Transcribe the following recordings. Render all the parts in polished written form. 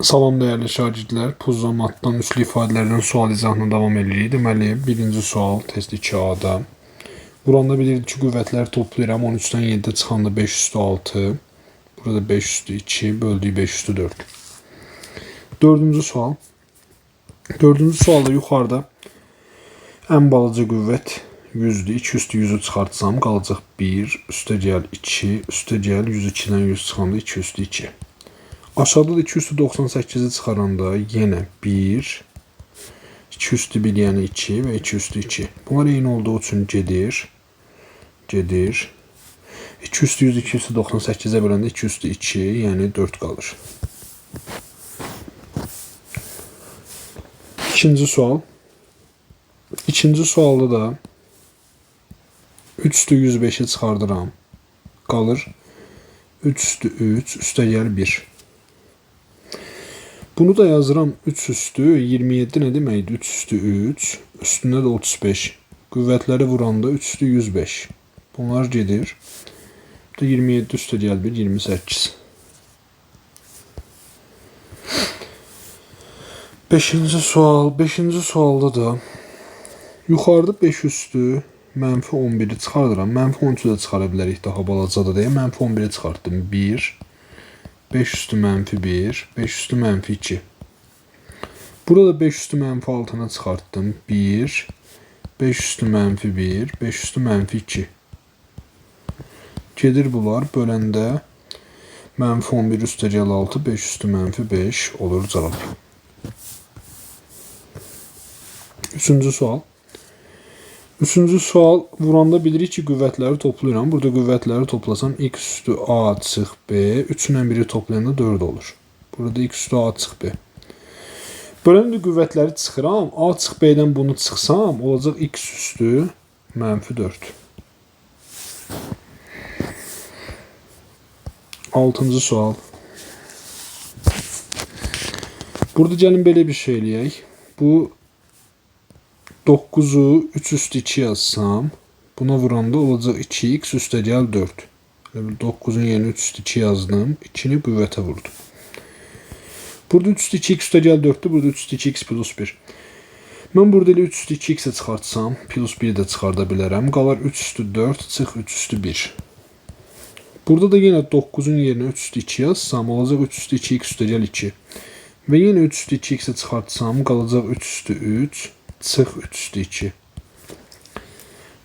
Salam dəyərli şagirdlər, Puzzamatdan üslü ifadələrdən sual izahına davam edirik. Deməli, birinci sual test 2A-da. Buranda bilirdik ki, qüvvətləri toplayıram. 13-dən 7 çıxanda 5 üstü 6. Burada 5 üstü 2 böldük 5 üstü 4. Dördüncü sual. Dördüncü sualda yuxarıda ən balaca qüvvət 100-dür. 2 üstü 100-ü çıxartsam qalacaq 1, üstəgəl 2, üstəgəl 102-dən 100 çıxanda 2 üstü 2. Aşağıda da 2 üstü 98'i çıxaranda yenə 1, 2 üstü 1 yəni 2 və 2 üstü 2. Bunlar eyni olduğu üçün gedir. 2 üstü 100 2 üstü 98'e böləndə 2 üstü 2 yəni 4 qalır. İkinci sual. İkinci sualda da 3 üstü 105'i çıxardıram. Qalır 3 üstü 3 üstəgəl 1. Bunu da yazıram 3 üstü 27 ne deməkdir? 3 üstü 3 üstündə də 35. Qüvvətləri vuranda 3 üstü 105. Bunlar gedir. Bu da 27 üstəgəl 1 28. Beşinci sual. Beşinci sualda da yuxarıda 5 üstü mənfi 11'i çıxardıram. Mənfi 13'ü də çıxara bilərik daha balacadır deyə. Mənfi 11'i çıxartdım. 1. 5 üstü mənfi 1, 5 üstü mənfi 2. Burada 5 üstü mənfi 6'na çıxartdım. 1, 5 üstü mənfi 1, 5 üstü mənfi 2. Gedir bunlar. Böləndə mənfi 11 üstəgəl 6, 5 üstü mənfi 5 olur cavab. Üçüncü sual. Üçüncü sual vuranda bilirik ki, qüvvətləri toplayıram. Burada qüvvətləri toplasam x üstü a çıx b. 3-ün 1'i toplayanda 4 olur. Burada x üstü a çıx b. Böləndə qüvvətləri çıxıram. A çıx b'dən bunu çıxsam olacaq x üstü mənfi 4. Altıncı sual. Burada gəlin belə bir şey eləyək. Bu 9'u 3 üstü 2 yazsam buna vuranda olacaq 2x üstəgəl 4. 9'un yerine 3 üstü 2 yazdım. 2'ni qüvvətə vurdum. Burada 3 üstü 2x üstəgəl 4'dür. Burada 3 üstü 2x plus 1. Mən burada elə 3 üstü 2x'e çıxartsam plus 1'i də çıxarda bilərəm. Qalar 3 üstü 4 çıx 3 üstü 1. Burada da yenə 9'un yerine 3 üstü 2 yazsam olacaq 3 üstü 2x üstəgəl 2. Və yenə 3 üstü 2x'e çıxartsam qalacaq 3 üstü 3 çıx 3 üstü 2.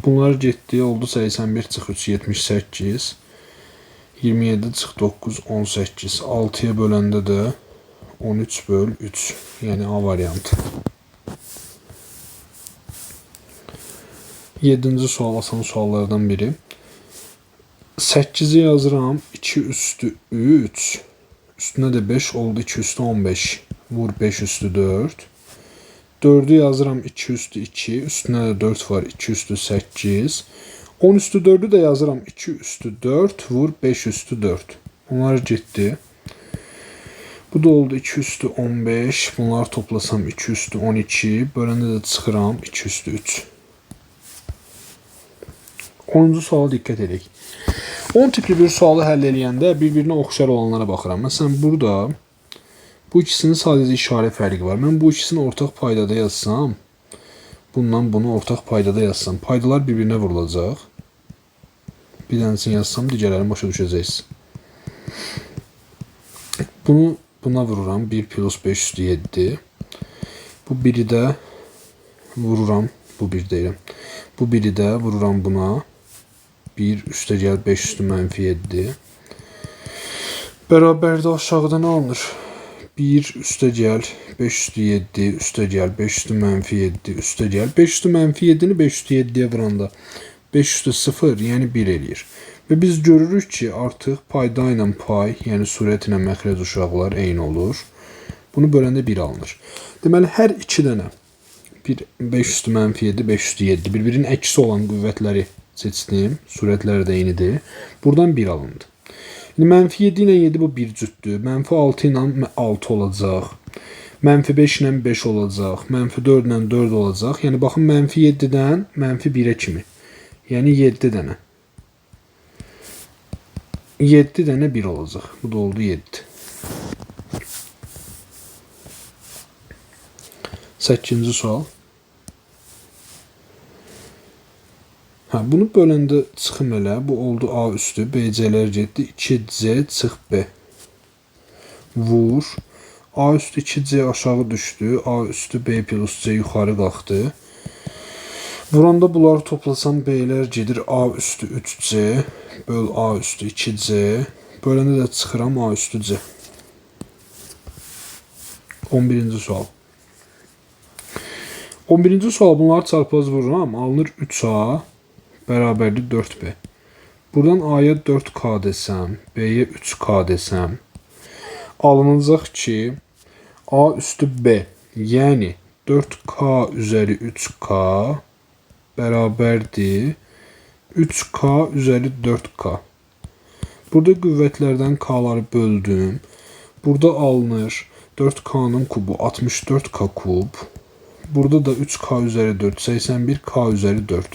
Bunlar getdi. Oldu 81 çıx 3 78. 27 çıx 9 18. 6'ya böləndə də 13 böl 3. Yəni A variantı. 7-ci sual asan suallardan biri. 8'i yazıram. 2 üstü 3. Üstüne de 5 oldu. 2 üstü 15. Vur 5 üstü 4. 4'ü yazıram 2 üstü 2. Üstüne de 4 var. 2 üstü 8. 10 üstü 4'ü de yazıram 2 üstü 4. Vur 5 üstü 4. Bunlar getdi. Bu da oldu 2 üstü 15. Bunlar toplasam 2 üstü 12. Böləndə də çıxıram 2 üstü 3. 10-cu suala diqqət edək. 10 tipli bir sualı həll eləyəndə bir-birinə oxşar olanlara baxıram. Məsələn, burada bu ikisinin sadəcə işarə fərqi var. Mən bu ikisini ortaq paydada yazsam, bundan bunu ortaq paydada yazsam, paydalar bir-birinə vurulacaq. Bir dənəsini yazsam, digərlərini başa düşəcəksiniz. Bunu buna vururam. 1 plus 5 üstü 7. Bu biri də vururam. Bu bir deyirəm. Bu biri də vururam buna. 1 üstəgəl 5 üstü mənfi 7. Bərabərdə aşağıda nə alınır? 1 üstəgəl 5 üstü 7 üstəgəl 5 üstü mənfi 7 üstəgəl 5 üstü mənfi 7'ni 5 üstü 7'ye vuranda 5 üstü 0 yəni 1 eləyir. Və biz görürük ki artıq payda ilə pay yəni surət ilə məxrəc uşaqlar eyni olur. Bunu böləndə 1 alınır. Deməli hər iki dənə 5 üstü mənfi 7 5 üstü 7 bir-birinin əksi olan qüvvətləri seçdim. Surətləri də eynidir. Buradan 1 alındı. Mənfi 7 ilə 7 bu bir cütdür. Mənfi 6 ilə 6 olacaq. Mənfi 5 ilə 5 olacaq. Mənfi 4 ilə 4 olacaq. Yəni baxın mənfi 7'dən mənfi 1'e kimi. Yəni 7 dənə. 7 dənə 1 olacaq. Bu da oldu 7. 8-ci sual. Bunu böləndə çıxım elə. Bu oldu A üstü. BC-lər getdi. 2C çıx B. Vur. A üstü 2C aşağı düşdü. A üstü B plus C yuxarı qalxdı. Vuranda bunları toplasam B'lər gedir. A üstü 3C. Böl A üstü 2C. Böləndə də çıxıram A üstü C. 11-ci sual. 11-ci sual bunları çarpaz vururam. Alınır 3A bərabərdir 4B. Buradan A'ya 4K desəm, B'ye 3K desəm, alınacaq ki, A üstü B, yəni 4K üzəri 3K bərabərdir 3K üzəri 4K. Burada qüvvətlərdən K'ları böldüm. Burada alınır 4K'nın kubu 64K kub. Burada da 3K üzəri 4, 81K üzəri 4.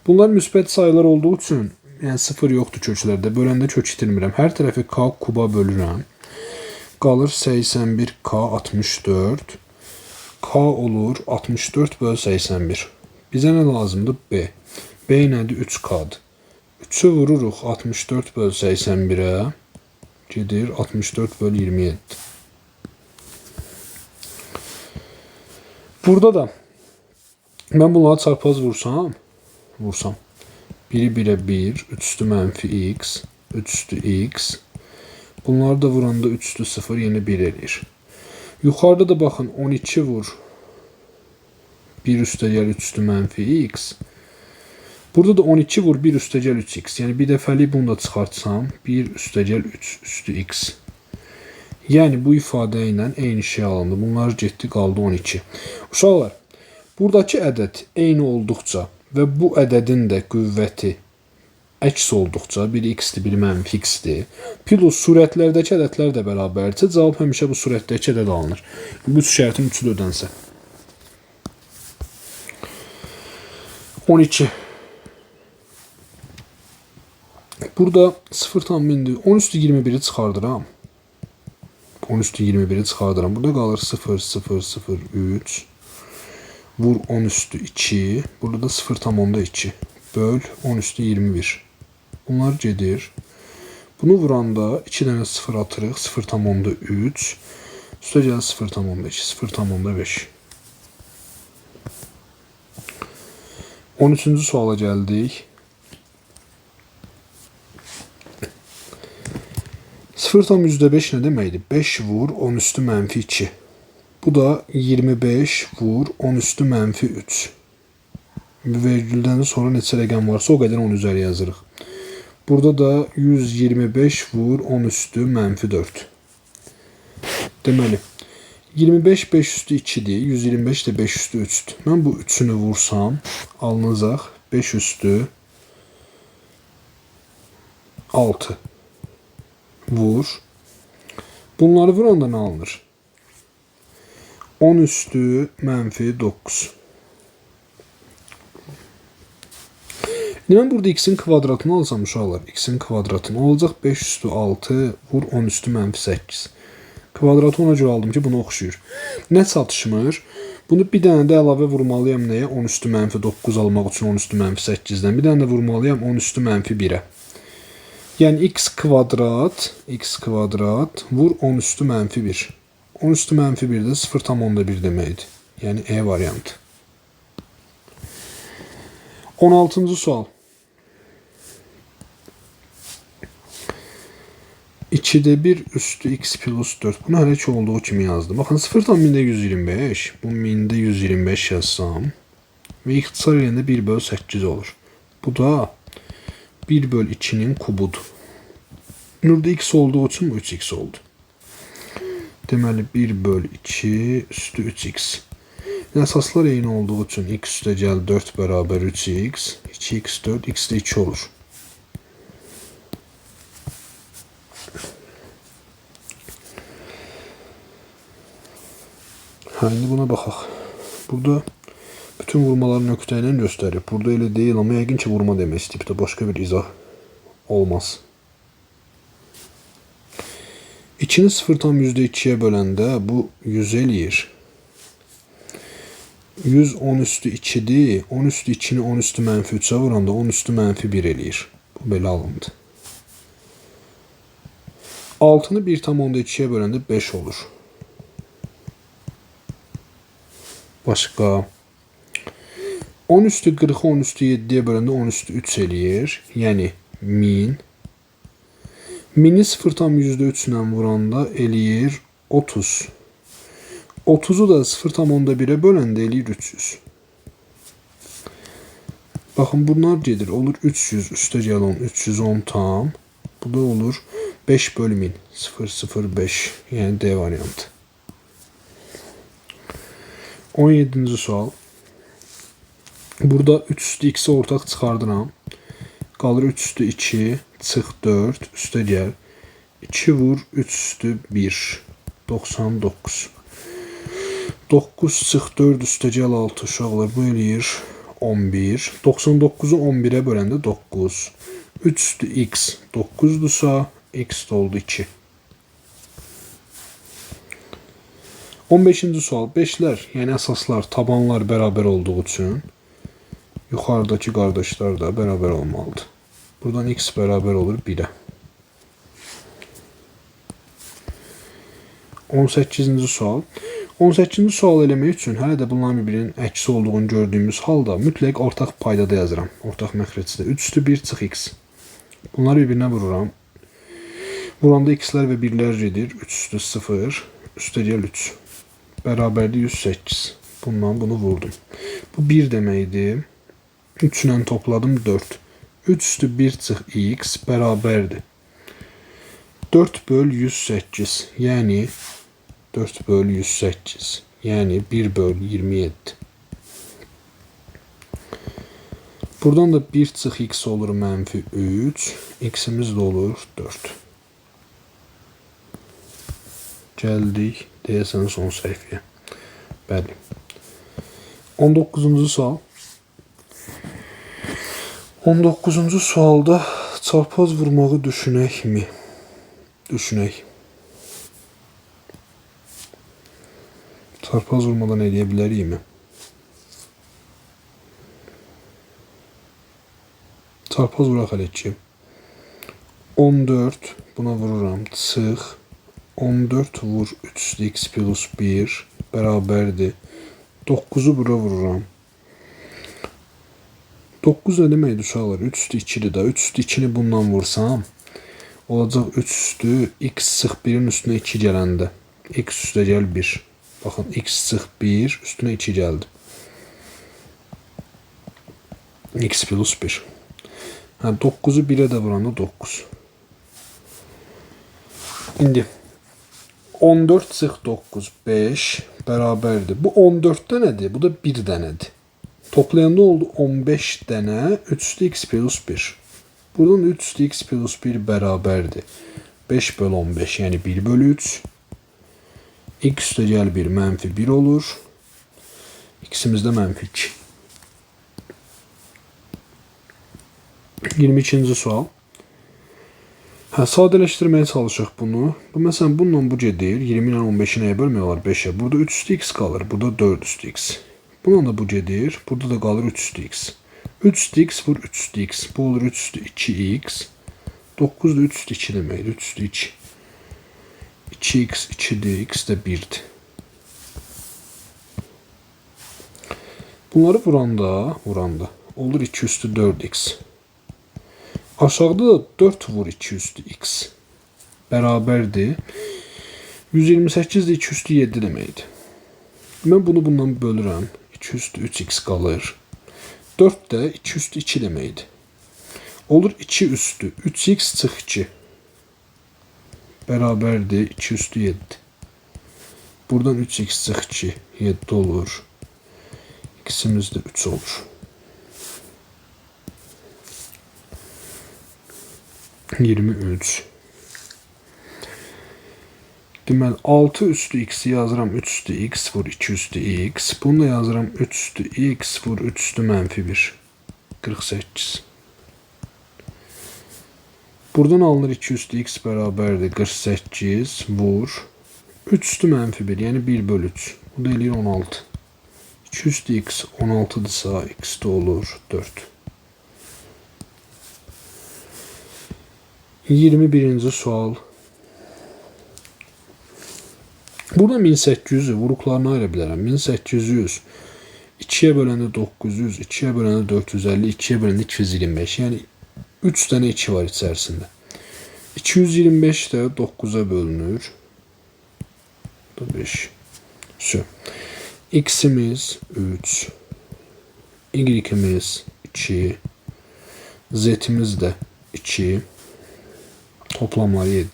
Bunlar müsbət sayılar olduğu üçün, yəni 0 yoxdur köklərdə. Böləndə kök itirmirəm. Hər tərəfi K kuba bölürəm. Qalır 81K 64. K olur 64 böl 81. Bizə nə lazımdır? B. B nədir? 3K'dır. 3'ü vururuq 64 böl 81'ə. Gedir 64 böl 27. Burada da mən bunları çarpaz vursam, biri 1'ə 1, 3 üstü mənfi x, 3 üstü x. Bunları da vuranda 3 üstü 0, yeni 1 edir. Yuxarıda da baxın 12 vur, 1 üstə gəl 3 üstü mənfi x. Burada da 12 vur 1 üstə gəl 3x. Yəni bir dəfəlik bunu da çıxartsam 1 üstə gəl 3 üstü x. Yəni bu ifadə ilə eyni şey alındı. Bunlar getdi qaldı 12. Uşaqlar, buradakı ədəd eyni olduqca və bu ədədin də qüvvəti əks olduqca, biri x-dir, biri mənfi x-dir. Plus surətlərdəki ədədlər də bərabərdirsə, cavab həmişə bu surətdəki ədəd alınır. Bu şərtin üçlü ödənsə. 12. Burada 0,1'dir. 10 üstü 21'i çıxardıram. 10 üstü 21'i çıxardıram. Burada qalır 0, 0, 0, 3. Vur 10 üstü 2. Burada da 0,2. Böl 10 üstü 21. Bunlar gedir. Bunu vuranda 2 dənə 0 atırıq. 0,3. Üstə gəlir 0,2. 0,5. 13-cü suala gəldik. 0,5 nə deməkdir? 5 vur 10 üstü mənfi 2. Bu da 25 vur 10 üstü mənfi 3. Vergüldən sonra neçə rəqəm varsa o qədər 10 üzəri yazırıq. Burada da 125 vur 10 üstü mənfi 4. Deməli, 25 5 üstü 2'dir. 125 de 5 üstü 3'dür. Mən bu 3'ünü vursam alınacaq 5 üstü 6. Vur. Bunları vuranda nə alınır? 10 üstü mənfi 9. Mən burada x'in kvadratını alsam uşaqlar, x'in kvadratını olacaq 5 üstü 6 vur 10 üstü mənfi 8. Kvadratı ona görə aldım ki, bunu oxşuyur. Nə çatışmır? Bunu bir dənə də əlavə vurmalıyam nəyə? 10 üstü mənfi 9 almaq üçün 10 üstü mənfi 8-dən. Bir dənə də vurmalıyam 10 üstü mənfi 1'ə. Yəni x kvadrat vur 10 üstü mənfi 1. 10 üstü mənfi 1 də 0,1 deməkdir. Yəni E variantı. 16-cı sual. 2'de 1 üstü x plus 4. Bunu hələ ki olduğu kimi yazdım. Baxın 0,1000'də 125. Bu 1000'də 125 yazsam. Ve ixtisar eləyəndə 1 böl 8 olur. Bu da 1 böl 2'nin kubudur. Burada x olduğu için bu 3x oldu. Deməli 1 böl 2 üstü 3x. Əsaslar eyni olduğu için x üstə gəl 4 bərabər 3x. 2x 4, x də 2 olur. Şimdi buna baxaq. Burada bütün vurmaları nöqtə ilə göstərir. Burada elə deyil, amma yəqin ki vurma demək istəyib də başqa bir izah olmaz. 2'ni 0,2'ye böləndə bu 100 eləyir. 110 üstü 2'dir. 10 üstü 2'ni 10 üstü mənfi 3'ə vuranda 10 üstü mənfi 1 eləyir. Bu belə alındı. 6'nı 1,2'ye böləndə 5 olur. Başqa. 10 üstü 40'ı 10 üstü 7'ye böləndə 10 üstü 3 eləyir. Yəni 1000. 1000'i 0,3 ilə vuranda eləyir 30. 30'u da 0,1'e böləndə eləyir 300. Baxın bunlar gedir. Olur 300 üstə gəl 10. 310 tam. Bu da olur 5 bölü 1000. 0,05. Yəni D variantı. 17. sual. Burada 3 üstü x'i ortaq çıxardıram. Qalır 3 üstü 2, çıx 4, üstə gəl. 2 vur 3 üstü 1. 99. 9 çıx 4 üstə gəl 6 uşaqlar. Bu eləyir 11. 99'u 11'e böləndə 9. 3 üstü x 9'dursa x oldu 2. 15. sual. 5'ler yəni əsaslar, tabanlar bərabər olduğu üçün yuxarıdakı qardaşlar da bərabər olmalıdır. Buradan x bərabər olur 1'ə. 18. sual. 18. sual eləmək üçün hələ də bunların bir-birinin əksi olduğunu gördüyümüz halda mütləq ortaq paydada yazıram. Ortaq məxrəcdə 3 üstü 1 çıx x. Bunları bir-birinə vururam. Vuranda x'lər və 1'lər gedir. 3 üstü 0, üstə gəl 3. Bərabərdir 108. Bundan bunu vurdum. Bu 1 deməkdir. 3 ilə topladım 4. 3 üstü 1 çıx x bərabərdir 4 böl 108. Yəni 4 böl 108. Yəni 1 böl 27. Buradan da 1 çıx x olur mənfi 3. X'imiz də olur 4. Gəldik deyəsən son səhifəyə. Bəli. 19. sual. 19. sualda çarpaz vurmağı düşünəkmi? Düşünək. Çarpaz vurmadan eləyə bilərikmi? Çarpaz vuraq hələ ki. 14 buna vururam. Çıx. 14 vur 3 x plus 1 bərabərdir. 9'u bura vururam. 9 nə deməkdir uşaqlar? 3 üstü 2'dir də. 3 üstü 2'ni bundan vursam olacaq 3 üstü x sıx 1'in üstünə 2 gələndə. X üstə gəl 1. Baxın x sıx 1 üstünə 2 gəldi. X plus 1. 9'u 1'e də vuranda 9. İndi 14 sıx 9 5 bərabərdir. Bu 14 dənədir. Bu da 1 dənədir. Toplayanda oldu 15 dənə 3 x plus 1. Buradan 3 x plus 1 bərabərdir. 5 böl 15 yəni 1 böl 3. X üstə gəl 1 mənfi 1 olur. X'imiz də mənfi 2. 22. sual. Sadələşdirməyə çalışaq bunu. Məsələn bununla bu gedir. 20 ilə 15'i nəyə bölmək olar? 5'ə. Burada 3 üstü x qalır. Burada 4 üstü x. Bununla da bu gedir. Burada da qalır 3 üstü x. 3 üstü x vur 3 üstü x. Bu olur 3 üstü 2x. 9 da 3 üstü 2 deməkdir. 3 üstü 2. 2x 2'dir. X də 1'dir. Bunları vuranda olur 2 üstü 4x. Aşağıda da 4 vur 2 üstü x. Bərabərdir. 128 də 2 üstü 7 deməkdir. Mən bunu bundan bölürəm. 2 üstü 3x qalır. 4 də 2 üstü 2 deməkdir. Olur 2 üstü 3x çıx 2. Bərabərdir 2 üstü 7. Buradan 3x çıx 2 7 olur. X'imiz də 3 olur. 23. Deməli 6 üstü x'i yazıram 3 üstü x vur 2 üstü x. Bunu da yazıram 3 üstü x vur 3 üstü mənfi 1. 48. Buradan alınır 2 üstü x bərabərdir 48 vur 3 üstü mənfi 1 yəni 1 böl 3. Bu da eləyir 16. 2 üstü x 16'dırsa x de olur 4. 21. sual. Burada 1800'ü vuruqlarına ayıra bilərəm. 1800 2'ye böləndə 900, 2'ye böləndə 450, 2'ye böləndə 225. Yəni 3 tane 2 var içərisində. 225 də 9'a bölünür. 5. X'imiz 3. Y'imiz 2. Z'imiz də 2. Toplamları 7.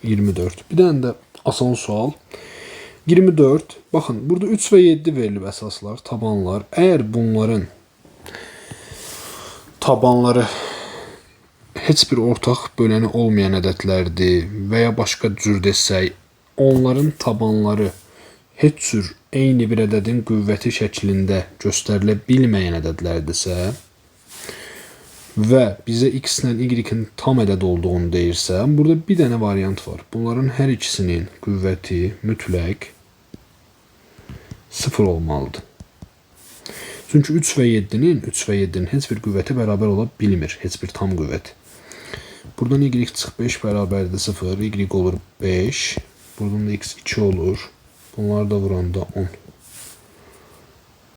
24. Bir dənə də asan sual. 24. Baxın, burada 3 və 7 verilib əsaslar, tabanlar. Əgər bunların tabanları heç bir ortaq böləni olmayan ədədlərdir və ya başqa cür desək, onların tabanları heç cür eyni bir ədədin qüvvəti şəklində göstərilə bilməyən ədədlərdirsə və bizə x ilə y-in tam ədəd olduğunu deyirsə, burada bir dənə variant var. Bunların hər ikisinin qüvvəti mütləq 0 olmalıdır. Çünki 3 və 7'nin heç bir qüvvəti bərabər ola bilmir. Heç bir tam qüvvət. Buradan y çıx 5 bərabərdir 0. Y olur 5. Buradan da x 2 olur. Bunları da vuranda 10.